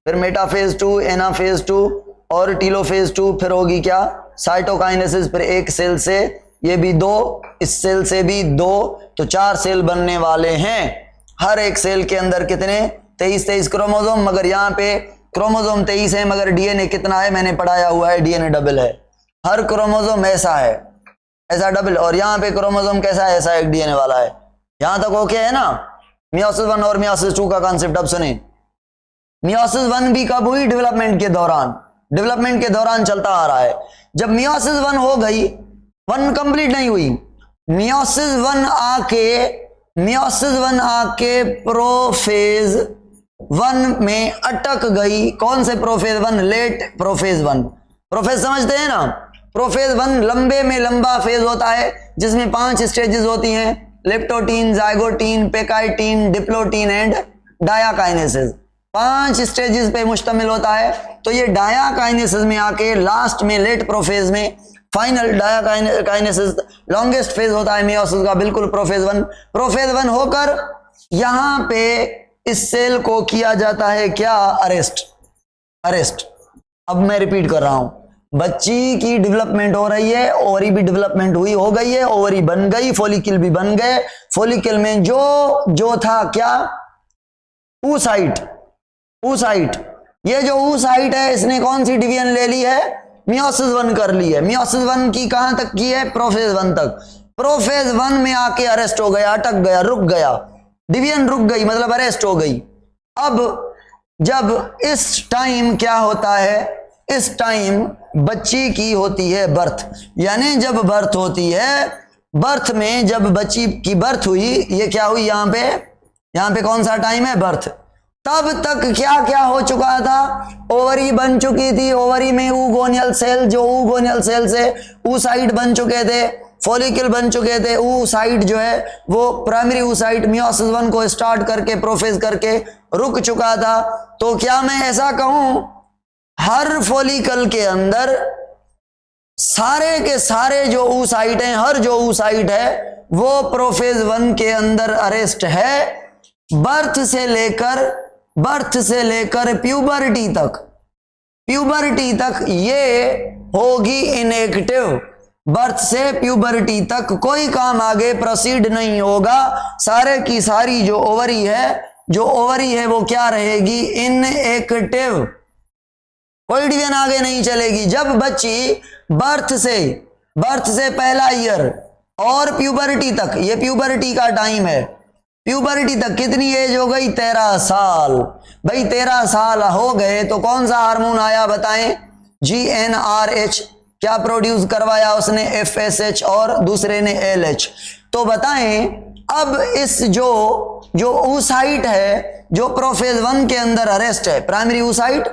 फिर मेटाफेज 2, एनाफेज 2 और टीलोफेज 2, फिर होगी क्या साइटोकाइनेसिस। फिर एक सेल से ये भी 2, इस सेल से भी 2, तो 4 सेल बनने वाले हैं। हर एक सेल के अंदर कितने 23 क्रोमोसोम, मगर यहाँ पे क्रोमोसोम 23 है मगर डीएनए कितना है, मैंने पढ़ाया हुआ है डीएनए डबल है। हर क्रोमोसोम ऐसा है, ऐसा डबल, और यहाँ पे क्रोमोसोम कैसा है, ऐसा एक डीएनए वाला है। यहां तक ओके है ना। मियोसिस 1 और मियोसिस 2 का कॉन्सेप्ट अब सुने। मियोसिस 1 भी कब हुई, डेवलपमेंट के दौरान, डेवलपमेंट के दौरान चलता आ रहा है। जब मियोसिस 1 हो गई, 1 कंप्लीट नहीं हुई, मियोसिस 1 आके प्रोफेज 1 में अटक गई। कौन से प्रोफेज 1, लेट प्रोफेज 1। प्रोफेज समझते हैं ना, प्रोफेज 1 लंबे में लंबा फेज होता है जिसमें 5 स्टेजेस होती हैं, leptotene, zygotene, pachytene, diplotene and diakinesis. 5 stages पे मुश्तमिल होता है। तो ये डायाकाइनेसिस में आके लास्ट में लेट प्रोफेज में फाइनल डायाकाइनेसिस लॉन्गेस्ट फेज होता है मियोसिस का, बिल्कुल प्रोफेज 1। प्रोफेज 1 होकर यहां पे इस सेल को किया जाता है क्या, अरेस्ट। अब मैं रिपीट कर रहा हूं, बच्ची की डेवलपमेंट हो रही है, ओवरी भी डेवलपमेंट हो गई है, ओवरी बन गई, फॉलिकल भी बन गए। फॉलिकल में जो था क्या, oocyte। ये जो oocyte है इसने कौन सी डिवीजन ले ली है, मियोसिस 1 कर ली है। मियोसिस 1 की कहां तक की है, प्रोफेज 1 तक। प्रोफेज 1 में आके अरेस्ट हो गया, अटक गया, रुक गया, डिवीजन रुक गई, मतलब अरेस्ट हो गई। अब जब इस टाइम क्या होता है, इस टाइम बच्ची की होती है बर्थ, यानी जब बर्थ होती है, बर्थ में जब बच्ची की बर्थ हुई, ये क्या हुई, यहां पे कौन सा टाइम है, बर्थ। तब तक क्या क्या हो चुका था, ओवरी बन चुकी थी, ओवरी में oogonial सेल, जो oogonial सेल से oocyte बन चुके थे, फॉलिकल बन चुके थे। oocyte जो है वो प्राइमरी oocyte मियोसिस 1 को स्टार्ट करके प्रोफेज करके रुक चुका था। तो क्या मैं ऐसा कहूं, हर फॉलिकल के अंदर सारे के सारे जो oocyte हैं, हर जो oocyte है वो प्रोफेज 1 के अंदर अरेस्ट है, बर्थ से लेकर प्यूबर्टी तक ये होगी इनएक्टिव। बर्थ से प्यूबर्टी तक कोई काम आगे प्रोसीड नहीं होगा। सारे की सारी जो ओवरी है वो क्या रहेगी, इनएक्टिव, कोई डिवीजन आगे नहीं चलेगी। जब बच्ची बर्थ से पहला ईयर और प्यूबर्टी तक, ये प्यूबर्टी का टाइम है, प्यूबर्टी तक कितनी एज हो गई, 13 साल। भाई 13 साल हो गए तो कौन सा हार्मोन आया बताएं, GnRH। क्या प्रोड्यूस करवाया उसने, FSH, और दूसरे ने LH। तो बताएं अब इस जो oocyte है, जो प्रोफेज 1 के अंदर अरेस्ट है, प्राइमरी oocyte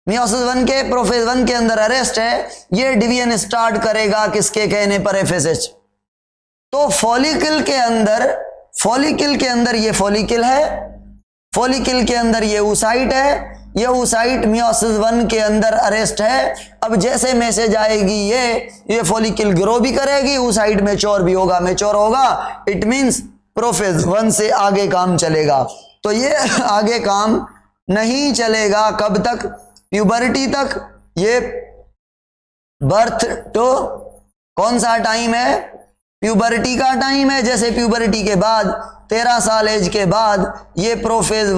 मियोसिस 1 के प्रोफेज 1 के अंदर अरेस्ट है, ये डिवीजन स्टार्ट करेगा किसके कहने पर, FSH। तो फॉलिकल के अंदर ये फॉलिकल है, फॉलिकल के अंदर ये oocyte है, ये oocyte मियोसिस 1 के अंदर अरेस्ट है। अब जैसे मैसेज आएगी ये फॉलिकल ग्रो भी करेगी, oocyte मैच्योर भी होगा, मैच्योर होगा, इट मींस प्रोफेज 1 से आगे काम चलेगा। तो ये आगे काम नहीं चलेगा कब तक, प्यूबर्टी तक। ये बर्थ टू कौन सा टाइम है, प्यूबर्टी का टाइम है। जैसे प्यूबर्टी के बाद 13 साल एज के बाद ये प्रोफेज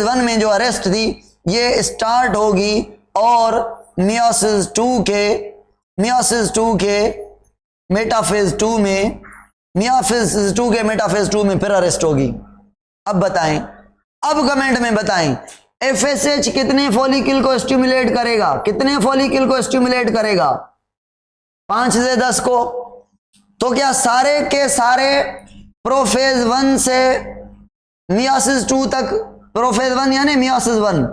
1 में जो अरेस्ट थी ये स्टार्ट होगी, और मियोसिस 2 के मेटाफेज 2 में फिर अरेस्ट होगी। अब बताएं, अब कमेंट में बताएं, FSH कितने फॉलिकल को स्टिमुलेट करेगा, कितने फॉलिकल को स्टिमुलेट करेगा, 5 से 10 को। तो क्या सारे के सारे प्रोफेज 1 से मियोसिस 2 तक, प्रोफेज 1 यानी मियोसिस 1,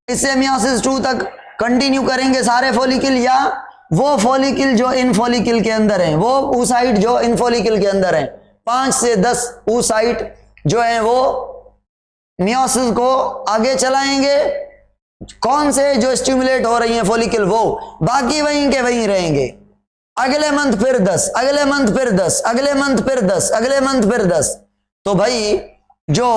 इससे मियोसिस 2 तक कंटिन्यू करेंगे सारे फॉलिकल, या वो फॉलिकल जो इन फॉलिकल के अंदर हैं, वो oocyte जो इन फॉलिकल के अंदर हैं, 5 से 10 oocyte जो है वो मियोसिस को आगे चलाएंगे। कौन से जो स्टिमुलेट हो रही हैं फॉलिकल, वो बाकी वहीं के वहीं रहेंगे। अगले मंथ फिर 10, अगले मंथ फिर 10, अगले मंथ फिर 10, अगले मंथ फिर 10। तो भाई जो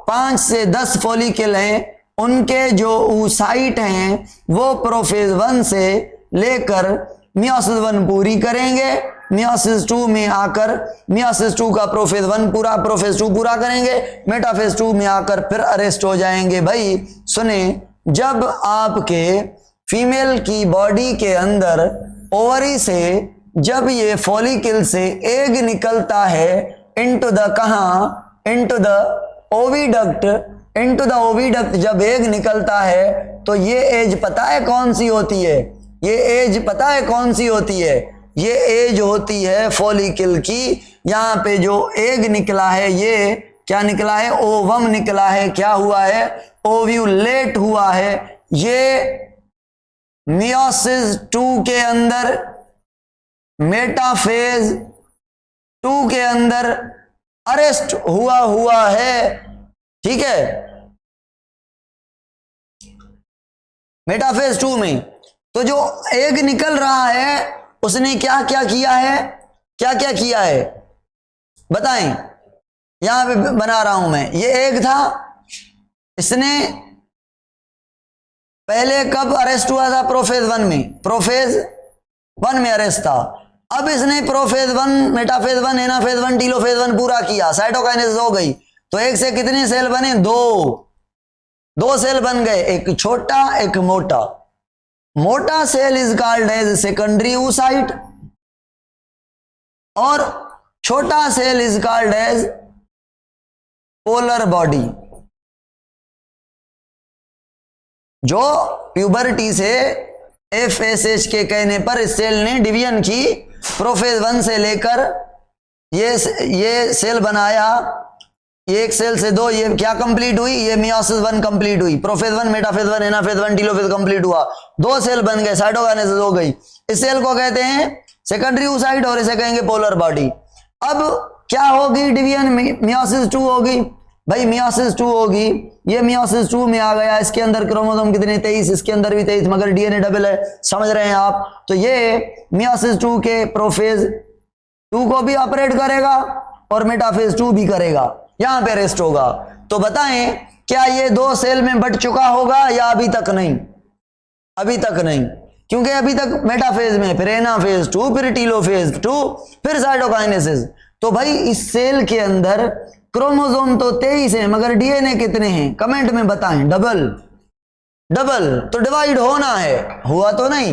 5 से 10 फॉलिकल हैं उनके जो oocyte हैं वो प्रोफेज 1 से लेकर मियोसिस 1 पूरी करेंगे, मियोसिस 2 में आकर मियोसिस 2 का प्रोफेज 1 पूरा, प्रोफेज 2 पूरा करेंगे, मेटाफेज 2 में आकर फिर अरेस्ट हो जाएंगे। भाई सुने, जब आपके फीमेल की बॉडी के अंदर ओवरी से जब ये फॉलिकल से एग निकलता है इनटू द कहां, into the oviduct, into the oviduct जब एग निकलता है तो ये एज पता है कौन सी होती है? ये एज पता है कौन सी होती है? ये एज होती है फॉलिकल की। यहां पे जो एग निकला है ये क्या निकला है? ओवम निकला है। क्या हुआ है? ओव्यूलेट हुआ है। ये मियोसिस 2 के अंदर, मेटाफेज 2 के अंदर अरेस्ट हुआ है। ठीक है, मेटाफेज 2 में तो जो एग निकल रहा है उसने क्या क्या किया है? क्या क्या किया है बताएं? यहां पे बना रहा हूं मैं, ये एग था, इसने पहले कब अरेस्ट हुआ था? प्रोफेज 1 में, प्रोफेज 1 में अरेस्ट था। अब इसने प्रोफेज 1, मेटाफेज 1, एनाफेज 1, टीलोफेज 1 पूरा किया, साइटोकाइनेसिस हो गई, तो एक से कितने सेल बने? दो सेल बन गए, एक छोटा एक मोटा। मोटा cell is called as secondary oocyte और छोटा cell is called as polar body. जो प्यूबर्टी से FSH के कहने पर इस सेल ने डिवीजन की, प्रोफेज 1 से लेकर ये सेल बनाया, ये एक सेल से 2, ये क्या कंप्लीट हुई? ये मियोसिस 1 कंप्लीट हुई, prophase 1, metaphase 1, anaphase 1, telophase complete हुआ, 2 सेल बन गए, साइटोकाइनेसिस हो गई। इस सेल को कहते हैं सेकेंडरी oocyte और इसे कहेंगे पोलर बॉडी। अब क्या होगी? डिवीजन मियोसिस 2 होगी। भाई मियोसिस 2 होगी, ये मियोसिस 2 में आ गया, इसके अंदर क्रोमोसोम कितने? 23, इसके अंदर भी 23, मगर डीएनए डबल है, समझ रहे हैं आप? तो ये मियोसिस 2 के प्रोफेज 2 को भी ऑपरेट करेगा और मेटाफेज 2 भी करेगा, यहां पे रेस्ट होगा। तो बताएं क्या ये 2 सेल में बट चुका होगा या अभी तक नहीं? अभी तक नहीं, क्योंकि अभी तक मेटाफेज में, फिर एनाफेज 2, फिर टीलोफेज 2, फिर साइटोकाइनेसिस। तो भाई इस सेल के अंदर क्रोमोसोम तो 23 है, मगर डीएनए कितने हैं? कमेंट में बताएं। डबल तो डिवाइड होना है, हुआ तो नहीं।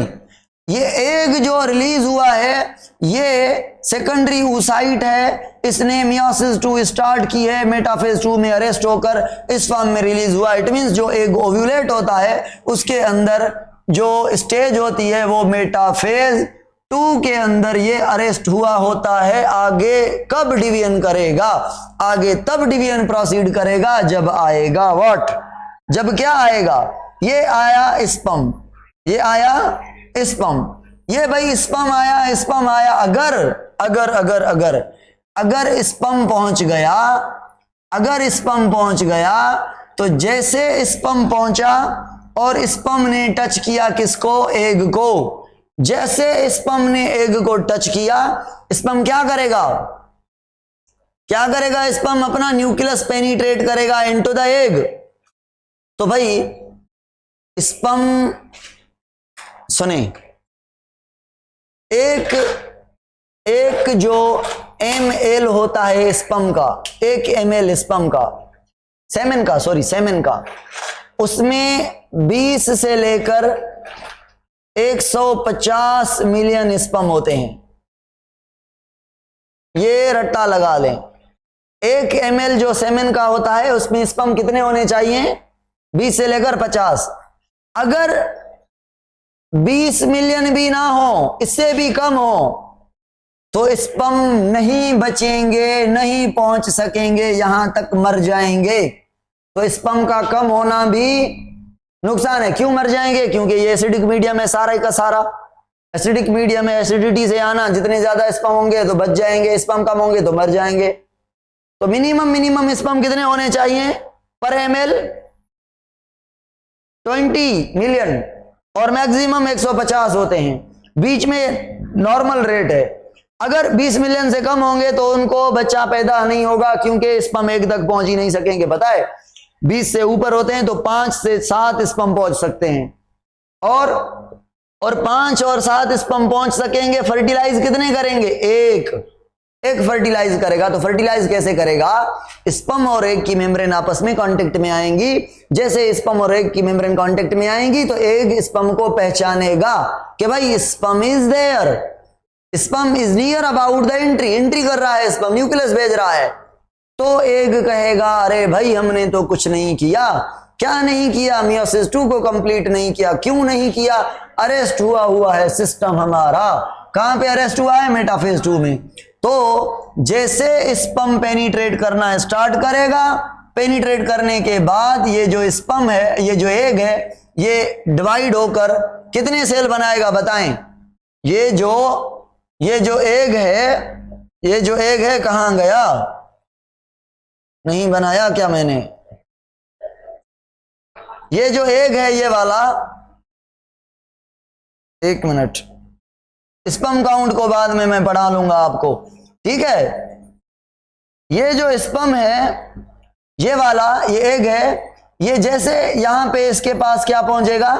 ये एग जो रिलीज हुआ है ये सेकेंडरी oocyte है, इसने मियोसिस 2 स्टार्ट की है, मेटाफेज 2 में अरेस्ट होकर इस फॉर्म में रिलीज हुआ। इट मींस जो एग ओव्यूलेट होता है उसके अंदर जो स्टेज होती है वो मेटाफेज 2 के अंदर ये अरेस्ट हुआ होता है। आगे कब डिवीजन करेगा? आगे तब डिवीजन प्रोसीड करेगा जब आएगा व्हाट? जब क्या आएगा? ये आया स्पर्म, ये आया स्पर्म, ये भाई स्पर्म आया, स्पर्म आया। अगर अगर अगर अगर अगर स्पर्म पहुंच गया, अगर स्पर्म पहुंच गया तो जैसे स्पर्म पहुंचा और स्पर्म ने टच किया किसको? एग को। जैसे स्पर्म ने एग को टच किया, स्पर्म क्या करेगा? क्या करेगा? स्पर्म अपना न्यूक्लियस पेनिट्रेट करेगा इनटू द एग। तो भाई स्पर्म सुने, एक जो ml होता है स्पर्म का, 1 ml स्पर्म का, सेमेन का, सॉरी सेमेन का, उसमें 20 से लेकर 150 मिलियन स्पर्म होते हैं। ये रट्टा लगा लें, 1 ml जो सेमेन का होता है उसमें स्पर्म कितने होने चाहिए? 20 से लेकर 50। अगर 20 मिलियन भी ना हो, इससे भी कम हो, तो स्पर्म नहीं बचेंगे, नहीं पहुंच सकेंगे, यहां तक मर जाएंगे। तो स्पर्म का कम होना भी नुकसान है। क्यों मर जाएंगे? क्योंकि ये एसिडिक मीडियम है सारा का सारा, एसिडिक मीडियम है, एसिडिटी से आना, जितने ज्यादा स्पर्म होंगे तो बच जाएंगे, स्पर्म कम होंगे तो मर जाएंगे। तो मिनिमम स्पर्म कितने होने चाहिए पर ml? 20 मिलियन और मैक्सिमम 150 होते हैं। बीच में नॉर्मल रेट है। अगर 20 मिलियन से कम होंगे तो उनको बच्चा पैदा नहीं होगा, क्योंकि स्पर्म 1 तक पहुंच ही नहीं सकेंगे। पता है 20 से ऊपर होते हैं तो 5 से 7 स्पर्म पहुंच सकते हैं, और 5 और 7 स्पर्म पहुंच सकेंगे। फर्टिलाइज कितने करेंगे? एक फर्टिलाइज करेगा। तो फर्टिलाइज कैसे करेगा? स्पर्म और एग की मेम्ब्रेन आपस में कांटेक्ट में आएंगी। जैसे स्पर्म और एग की मेम्ब्रेन कांटेक्ट में आएंगी तो एग स्पर्म को पहचानेगा कि भाई sperm is there, sperm is near about the entry कर रहा है, स्पर्म न्यूक्लियस भेज रहा है। तो एग कहेगा अरे भाई हमने तो कुछ नहीं किया। क्या नहीं किया? मियोसिस 2 को कंप्लीट नहीं किया। क्यों नहीं किया? अरेस्ट हुआ है सिस्टम हमारा। कहां पे अरेस्ट हुआ है? मेटाफेज 2 में। तो जैसे स्पर्म पेनिट्रेट करना स्टार्ट करेगा, पेनिट्रेट करने के बाद ये जो स्पर्म है, ये जो एग है, ये डिवाइड होकर कितने सेल बनाएगा बताएं? ये जो एग है कहां गया? नहीं बनाया क्या मैंने? ये जो एग है ये वाला, एक मिनट, स्पर्म काउंट को बाद में मैं पढ़ा लूंगा आपको, ठीक है। ये जो स्पर्म है ये वाला, ये एग है, ये जैसे यहां पे इसके पास क्या पहुंचेगा?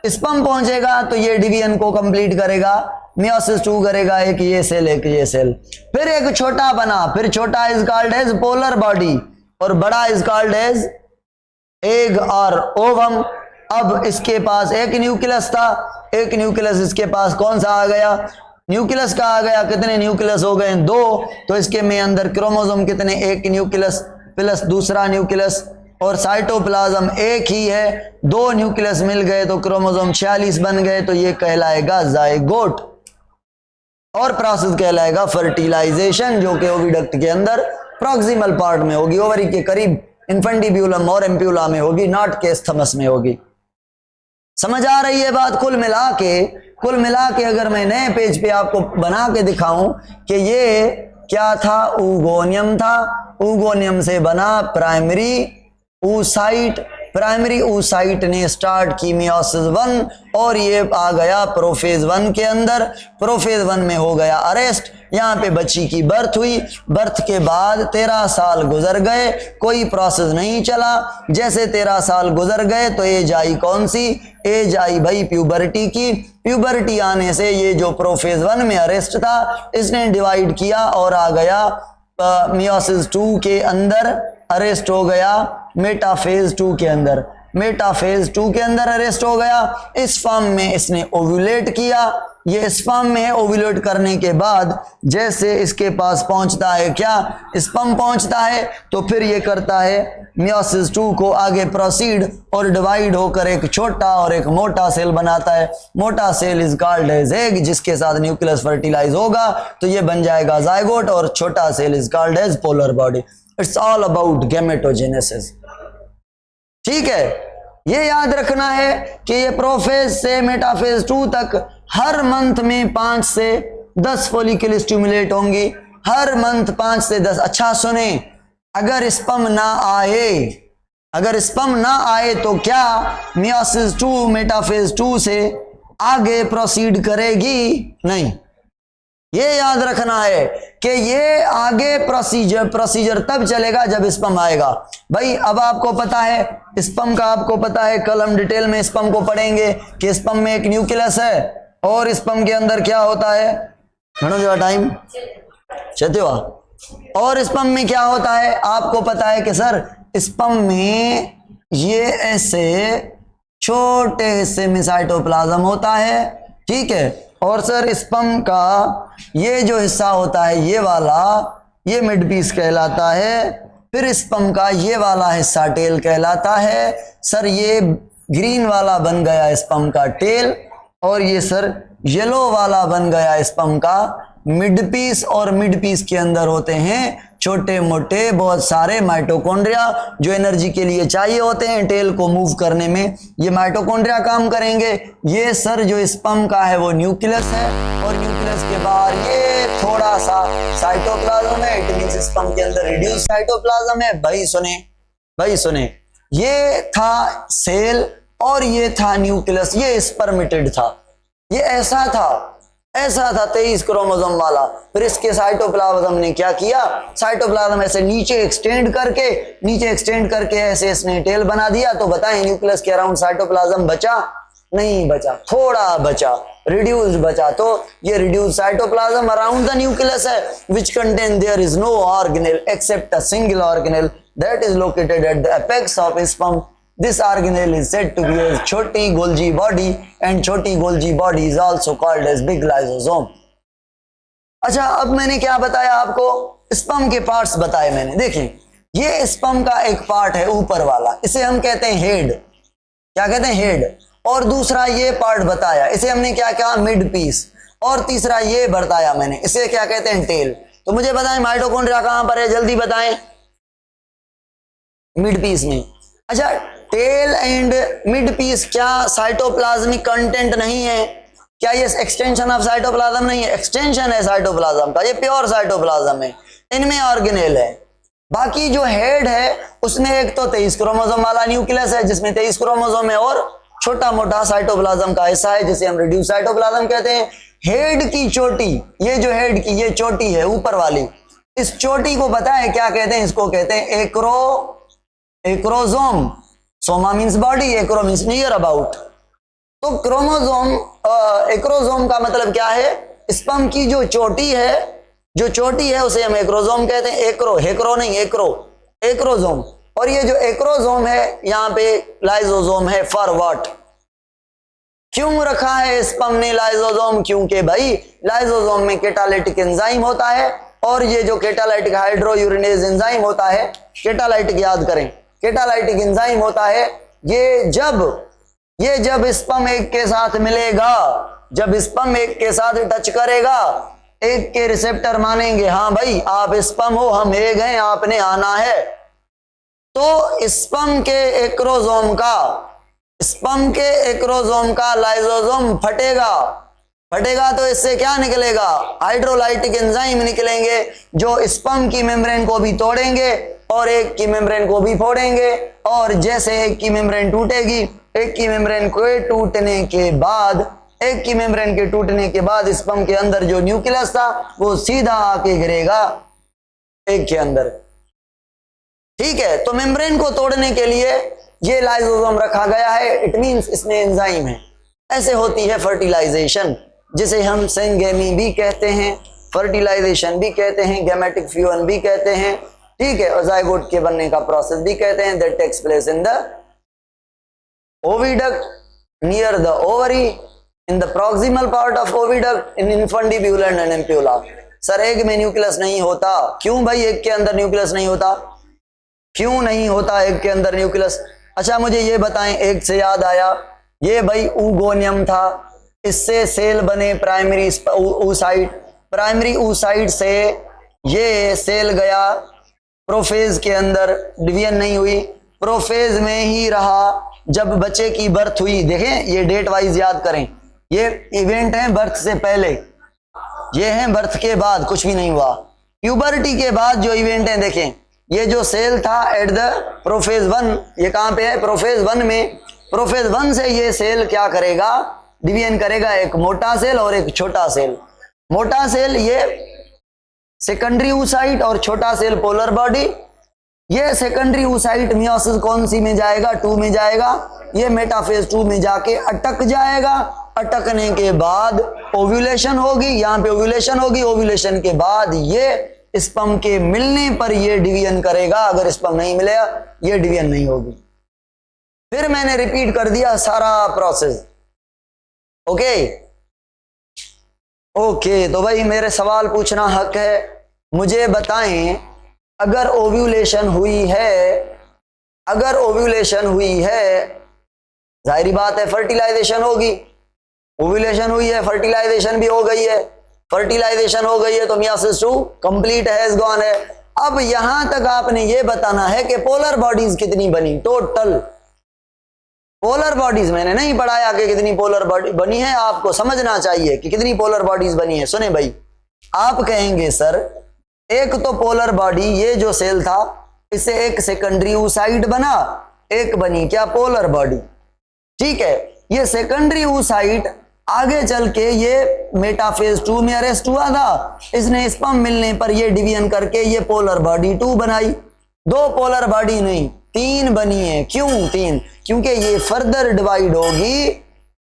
स्पर्म पहुंचेगा तो ये डिवीजन को कंप्लीट करेगा, मियोसिस 2 करेगा, एक ये सेल एक ये सेल, फिर एक छोटा बना, फिर छोटा is called as polar body और बड़ा इज कॉल्ड एज एग और ओवम। अब इसके पास एक न्यूक्लियस था, एक न्यूक्लियस इसके पास कौन सा आ गया? न्यूक्लियस का आ गया। कितने न्यूक्लियस हो गए? 2। तो इसके में अंदर क्रोमोसोम कितने? एक न्यूक्लियस प्लस दूसरा न्यूक्लियस, और साइटोप्लाज्म एक ही है। 2 न्यूक्लियस मिल गए तो क्रोमोसोम 46 बन गए, तो ये कहलाएगा जाइगोट, और प्रोसेस कहलाएगा फर्टिलाइजेशन, जो कि ओविडक्ट के अंदर प्रॉक्सिमल पार्ट में होगी, ओवरी के करीब इन्फेंटिब्यूलम और एम्प्यूला में होगी, नॉट के स्थमस में होगी। समझ आ रही है बात? कुल मिला के अगर मैं नए पेज पे आपको बना के दिखाऊं कि ये क्या था? ऊगोनियम था। ऊगोनियम से बना प्राइमरी oocyte, प्राइमरी oocyte ने स्टार्ट की मियोसिस 1, और ये आ गया प्रोफेज 1 के अंदर। प्रोफेज 1 में हो गया अरेस्ट, यहाँ पे बच्ची की बर्थ हुई। बर्थ के बाद 13 साल गुजर गए, कोई प्रोसेस नहीं चला। जैसे 13 साल गुजर गए तो एज आई कौन सी? एज आई भाई प्यूबर्टी की। प्यूबर्टी आने से ये जो प्रोफेज 1 में अरेस्ट था, इसने डिवाइड किया और आ गया मियोसिस 2 के अंदर, अरेस्ट हो गया मेटाफेज 2 के अंदर। मेटाफेज 2 के अंदर अरेस्ट हो गया। इस फॉर्म में इसने ओव्यूलेट किया। ये इस फॉर्म में है। ओव्यूलेट करने के बाद जैसे इसके पास पहुंचता है क्या? स्पर्म पहुंचता है, तो फिर ये करता है मियोसिस 2 को आगे प्रोसीड और डिवाइड होकर एक छोटा और एक मोटा सेल बनाता है। मोटा cell is called as egg, जिसके साथ न्यूक्लियस फर्टिलाइज होगा तो ये बन जाएगा जाइगोट, और छोटा cell is called as polar body. It's all about gametogenesis, ठीक है। ये याद रखना है कि ये प्रोफेज से मेटाफेज 2 तक हर मंथ में 5 से 10 फॉलिकल स्टिमुलेट होंगी, हर मंथ 5 से 10। अच्छा सुने, अगर स्पर्म ना आए तो क्या मियोसिस 2 मेटाफेज 2 से आगे प्रोसीड करेगी? नहीं। ये याद रखना है कि ये आगे प्रोसीजर तब चलेगा जब स्पर्म आएगा। भाई अब आपको पता है स्पर्म का, आपको पता है, कल हम डिटेल में स्पर्म को पढ़ेंगे कि स्पर्म में एक न्यूक्लियस है और स्पर्म के अंदर क्या होता है? टाइम चेतेवा। और स्पर्म में क्या होता है? आपको पता है कि सर स्पर्म में ये ऐसे छोटे हिस्से में साइटोप्लाज्म होता है, ठीक है। और सर स्पर्म का ये जो हिस्सा होता है ये वाला, ये मिड पीस कहलाता है। फिर स्पर्म का ये वाला हिस्सा टेल कहलाता है। सर ये ग्रीन वाला बन गया स्पर्म का टेल, और ये सर येलो वाला बन गया स्पर्म का मिड पीस। और मिड पीस के अंदर होते हैं छोटे मोटे बहुत सारे माइटोकॉन्ड्रिया जो एनर्जी के लिए चाहिए होते हैं टेल को मूव करने में। ये माइटोकॉन्ड्रिया काम करेंगे। ये सर जो स्पर्म का है वो न्यूक्लियस है, और न्यूक्लियस के बाहर ये थोड़ा सा साइटोप्लाज्म है। इट मींस स्पर्म के अंदर रिड्यूस साइटोप्लाज्म है। भाई सुने, ये था सेल और ये था न्यूक्लियस। ये स्पर्मिटेड था, ये ऐसा था। ऐसा था 23 क्रोमोसोम वाला। फिर इसके साइटोप्लाज्म ने क्या किया, साइटोप्लाज्म ऐसे नीचे एक्सटेंड करके ऐसे इसने टेल बना दिया। तो बताएं न्यूक्लियस के अराउंड साइटोप्लाज्म बचा? नहीं बचा, थोड़ा बचा, रिड्यूस्ड बचा। तो ये reduced cytoplasm around the nucleus है, which contain there is no organelle except a single organelle that is located at the apex of sperm. This organelle is said to be a छोटी Golgi body and छोटी Golgi body is also called as big lysosome। अच्छा, अब मैंने क्या बताया आपको, sperm के parts बताए मैंने। देखिए ये स्पर्म का एक पार्ट है ऊपर वाला, इसे हम कहते हैं हेड। क्या कहते हैं? हेड। और दूसरा ये पार्ट बताया, इसे हमने क्या कहा? Mid piece. और तीसरा ये बताया मैंने, इसे क्या कहते हैं? टेल। तो मुझे बताएं माइटोकॉन्ड्रिया कहां पर है, जल्दी बताएं। मिड पीस में। अच्छा, टेल एंड मिड पीस क्या साइटोप्लाज्मिक कंटेंट नहीं है? क्या ये एक्सटेंशन ऑफ साइटोप्लाज्म नहीं है? एक्सटेंशन है साइटोप्लाज्म का, ये प्योर साइटोप्लाज्म है, इनमें ऑर्गेनेल है। बाकी जो हेड है उसमें एक तो 23 क्रोमोसोम वाला न्यूक्लियस है जिसमें 23 क्रोमोसोम है, और छोटा मोटा साइटोप्लाज्म का हिस्सा है जिसे हम रिड्यूस साइटोप्लाज्म कहते हैं। हेड की चोटी, ये जो हेड की ये चोटी है ऊपर वाली, इस चोटी को पता है क्या कहते हैं? इसको कहते हैं acrosome. Soma means body, Acro means near about. तो क्रोमोसोम, एक्रोजोम का मतलब क्या है? स्पर्म की जो चोटी है उसे हम एक्रोजोम कहते हैं। हेक्रो नहीं, एक्रोजोम। और ये जो एक्रोजोम है यहाँ पे लाइजोजोम है। For what? क्यों रखा है स्पर्म ने लाइजोजोम? क्योंकि भाई लाइजोजोम में कैटालाइटिक एंजाइम होता है, और ये जो कैटालाइटिक हाइड्रोयूरिनेज एंजाइम होता है, कैटालाइटिक याद करें, कैटालाइटिक एंजाइम होता है, ये जब स्पर्म एक के साथ मिलेगा, जब स्पर्म एक के साथ टच करेगा, एक के रिसेप्टर मानेंगे, हाँ भाई आप स्पर्म हो, हम एग हैं, आपने आना है। तो स्पर्म के एक्रोजोम का लाइजोजोम फटेगा तो इससे क्या निकलेगा? हाइड्रोलाइटिक एंजाइम निकलेंगे जो स्पर्म की मेम्ब्रेन को भी तोड़ेंगे और एक की मेम्ब्रेन को भी फोड़ेंगे। और जैसे एक की मेम्ब्रेन टूटेगी, एक की मेम्ब्रेन के टूटने के बाद स्पर्म के अंदर जो न्यूक्लियस था वो सीधा आके गिरेगा एग के अंदर। ठीक है, तो मेम्ब्रेन को तोड़ने के लिए ये लाइजोसोम रखा गया है, इट मींस इसमें एंजाइम है। ऐसे होती है फर्टिलाइजेशन, जिसे हम सेंगेमी भी कहते हैं, फर्टिलाइजेशन भी कहते हैं, गैमेटिक फ्यूजन भी कहते हैं। ठीक है, और जाइगोट के बनने का प्रोसेस भी कहते हैं, that takes place in the oviduct near the ovary, in the proximal part of oviduct, in infundibular and ampulla. Sir egg में न्यूक्लियस नहीं होता, क्यों भाई एग के अंदर न्यूक्लियस नहीं होता? क्यों नहीं होता एग के अंदर न्यूक्लियस? अच्छा मुझे ये बताएं, एग से याद आया, ये भाई ऊगोनियम था, इससे सेल बने प्राइमरी oocyte, प्राइमरी oocyte से ये सेल गया प्रोफेज के अंदर, डिवीजन नहीं हुई, प्रोफेज में ही रहा। जब बच्चे की बर्थ हुई, देखें ये डेट वाइज याद करें, ये इवेंट है बर्थ से पहले, ये है बर्थ के बाद, कुछ भी नहीं हुआ। प्यूबर्टी के बाद जो इवेंट है, देखें ये जो सेल था एट द प्रोफेज 1, ये कहां पे है? प्रोफेज 1 में। प्रोफेज 1 से ये सेल क्या करेगा? डिवीजन करेगा, एक मोटा सेल और एक छोटा सेल। मोटा सेल ये सेकेंडरी oocyte और छोटा सेल पोलर बॉडी। ये सेकेंडरी oocyte मियोसिस कौन सी में जाएगा? 2 में जाएगा। ये मेटाफेज 2 में जाके अटक जाएगा। अटकने के बाद ओव्यूलेशन होगी, यहाँ पे ओव्यूलेशन होगी। ओव्यूलेशन के बाद ये स्पर्म के मिलने पर ये डिवीजन करेगा, अगर स्पर्म नहीं मिलेगा ये डिवीजन नहीं होगी। फिर मैंने रिपीट कर दिया सारा प्रोसेस। ओके, तो भाई मेरे सवाल पूछना हक है। मुझे बताएं, अगर ओव्यूलेशन हुई है, जाहिर बात है फर्टिलाइजेशन होगी। ओव्यूलेशन हुई है, फर्टिलाइजेशन भी हो गई है, फर्टिलाइजेशन हो गई है तो मियोसिस 2 कंप्लीट हैज गॉन है। अब यहां तक आपने ये बताना है कि पोलर बॉडीज कितनी बनी टोटल। पोलर बॉडीज मैंने नहीं पढ़ाया कि कितनी पोलर बॉडी बनी है, आपको समझना चाहिए कि कितनी पोलर बॉडीज बनी है। सुने भाई, आप कहेंगे सर एक तो पोलर बॉडी, ये जो सेल था इससे एक सेकेंडरी oocyte बना, एक बनी क्या? Polar body. ठीक है, ये सेकेंडरी oocyte आगे चल के ये मेटाफेज 2 में अरेस्ट हुआ था, इसने स्पर्म मिलने पर ये डिवीजन करके ये पोलर बॉडी 2 बनाई। 2 पोलर बॉडी नहीं 3 बनी है। क्यों 3? क्योंकि ये फर्दर डिवाइड होगी,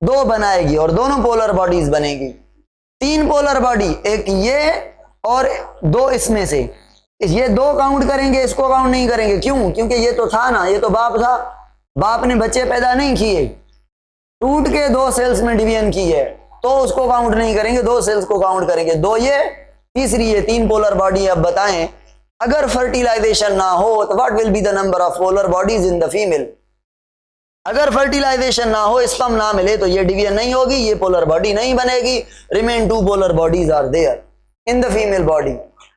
2 बनाएगी और दोनों पोलर बॉडीज बनेगी। 3 पोलर बॉडी, एक ये और 2 इसमें से। ये 2 काउंट करेंगे, इसको काउंट नहीं करेंगे। क्यों? क्योंकि ये तो था ना, ये तो बाप था, बाप ने बच्चे पैदा नहीं किए, टूट के 2 सेल्स में डिवीजन की है, तो उसको काउंट नहीं करेंगे, 2 सेल्स को काउंट करेंगे। 2 ये, तीसरी ये, 3 पोलर बॉडी। अब बताएं अगर फर्टिलाइजेशन ना हो तो what will be the number of polar bodies in the female? अगर फर्टिलाइजेशन ना हो, स्पर्म ना मिले, तो ये डिवीजन नहीं होगी, ये पोलर बॉडी नहीं बनेगी। Remain 2 polar bodies are there in the female body.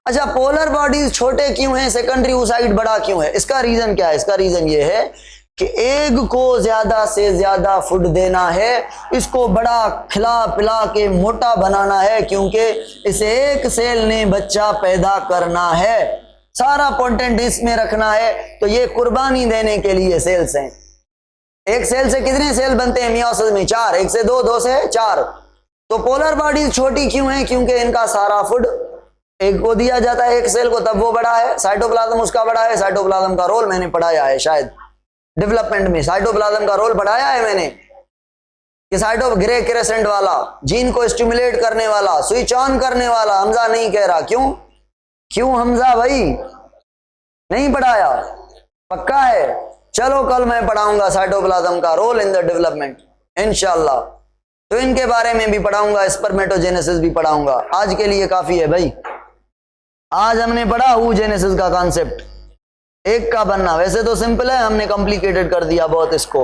अच्छा, पोलर बॉडीज छोटे क्यों हैं, सेकेंडरी oocyte बड़ा क्यों है? इसका रीजन क्या है? इसका रीजन ये है कि एग को ज्यादा से ज्यादा फूड देना है, इसको बड़ा खिला पिला के मोटा बनाना है, क्योंकि इस एक सेल ने बच्चा पैदा करना है, सारा कंटेंट इसमें रखना है। तो ये कुर्बानी देने के लिए सेल्स हैं। एक सेल से कितने सेल बनते हैं मियोसिस में? 4। 1 से 2, 2 से 4। तो पोलर बॉडीज छोटी क्यों हैं? क्योंकि इनका सारा फूड एक को दिया जाता है, एक सेल को, तब वो बड़ा है। साइटोप्लाज्म उसका बड़ा है। साइटोप्लाज्म का रोल मैंने पढ़ाया है, शायद डेवलपमेंट में साइटोप्लाज्म का रोल पढ़ाया है मैंने, कि साइटो ग्रे क्रेसेंट वाला, जीन को स्टिमुलेट करने वाला, स्विच ऑन करने वाला। हमजा नहीं कह रहा। क्यों? क्यों हमजा भाई नहीं पढ़ाया? पक्का है? चलो कल मैं पढ़ाऊंगा साइटोप्लाज्म का रोल इन द डेवलपमेंट इंशाल्लाह। तो इनके बारे में भी पढ़ाऊंगा, स्पर्मेटोजेनेसिस भी पढ़ाऊंगा। आज के लिए काफी है भाई। आज हमने पढ़ा oogenesis का कॉन्सेप्ट, एक का बनना। वैसे तो सिंपल है, हमने कॉम्प्लिकेटेड कर दिया बहुत इसको।